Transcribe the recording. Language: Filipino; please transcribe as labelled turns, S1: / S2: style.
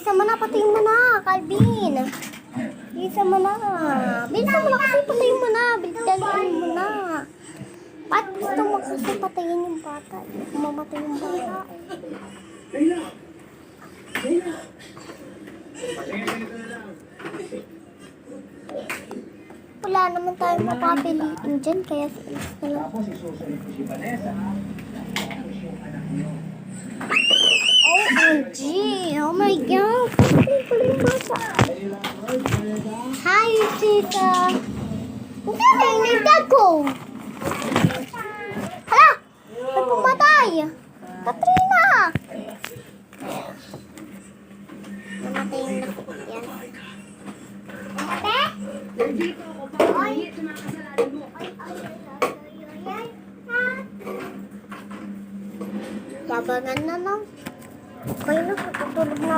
S1: Bilisan mo na, patayin mo na, Calvin. Bilisan mo na. Bilisan mo na kasi patayin mo na. Daliin mo na. Ba't gusto mo kasi patayin yung bata? Mamatay yung bata. Wala naman tayo mapapiliin dyan, kaya sa alis na lang. OMG! Oh my God! Hi, Tita! Hindi na yung nagdag ko! Hala! May pumatay! Katrina! Namatay yung naku yan. Ate? Ay! Babangan na lang. Okay na, tutulog na.